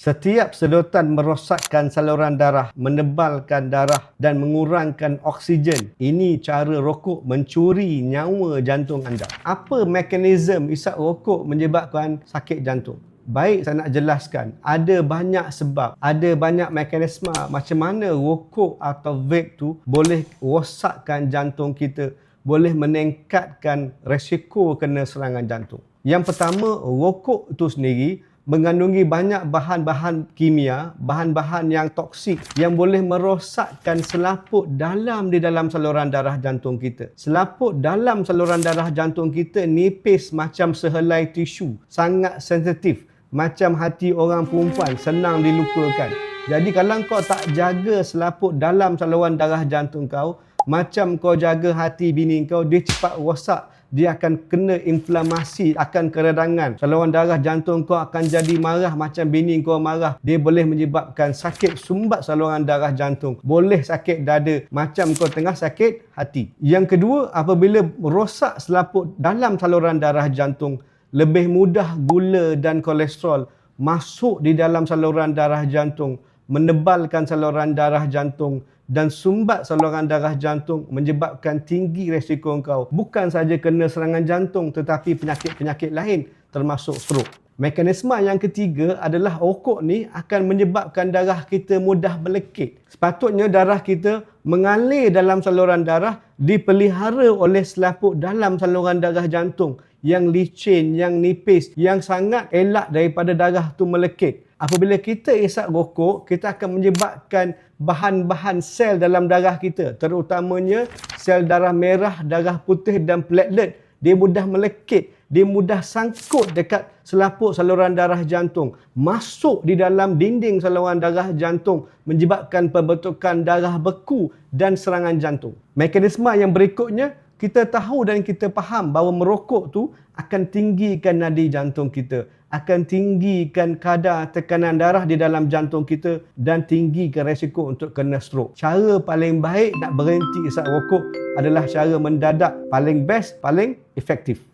Setiap sedotan merosakkan saluran darah, menebalkan darah dan mengurangkan oksigen. Ini cara rokok mencuri nyawa jantung anda. Apa mekanisme isap rokok menyebabkan sakit jantung? Baik, saya nak jelaskan. Ada banyak sebab, ada banyak mekanisme macam mana rokok atau vape tu boleh rosakkan jantung kita, boleh meningkatkan resiko kena serangan jantung. Yang pertama, rokok itu sendiri mengandungi banyak bahan-bahan kimia, bahan-bahan yang toksik yang boleh merosakkan selaput dalam di dalam saluran darah jantung kita. Selaput dalam saluran darah jantung kita nipis macam sehelai tisu, sangat sensitif, macam hati orang perempuan, senang dilukakan. Jadi kalau kau tak jaga selaput dalam saluran darah jantung kau, macam kau jaga hati bini kau, dia cepat rosak. Dia akan kena inflamasi, akan keredangan. Saluran darah jantung kau akan jadi marah macam bini kau marah. Dia boleh menyebabkan sakit sumbat saluran darah jantung. Boleh sakit dada macam kau tengah sakit hati. Yang kedua, apabila rosak selaput dalam saluran darah jantung, lebih mudah gula dan kolesterol masuk di dalam saluran darah jantung, menebalkan saluran darah jantung dan sumbat saluran darah jantung, menyebabkan tinggi resiko kau. Bukan saja kena serangan jantung tetapi penyakit-penyakit lain termasuk stroke. Mekanisme yang ketiga adalah rokok ni akan menyebabkan darah kita mudah melekit. Sepatutnya darah kita mengalir dalam saluran darah dipelihara oleh selaput dalam saluran darah jantung yang licin, yang nipis, yang sangat elak daripada darah tu melekit. Apabila kita isap rokok, kita akan menyebabkan bahan-bahan sel dalam darah kita, terutamanya sel darah merah, darah putih dan platelet. Dia mudah melekit, dia mudah sangkut dekat selaput saluran darah jantung, masuk di dalam dinding saluran darah jantung, menyebabkan pembentukan darah beku dan serangan jantung. Mekanisme yang berikutnya, kita tahu dan kita faham bahawa merokok tu akan tinggikan nadi jantung kita, akan tinggikan kadar tekanan darah di dalam jantung kita dan tinggikan resiko untuk kena stroke. Cara paling baik nak berhenti isap rokok adalah cara mendadak, paling best, paling efektif.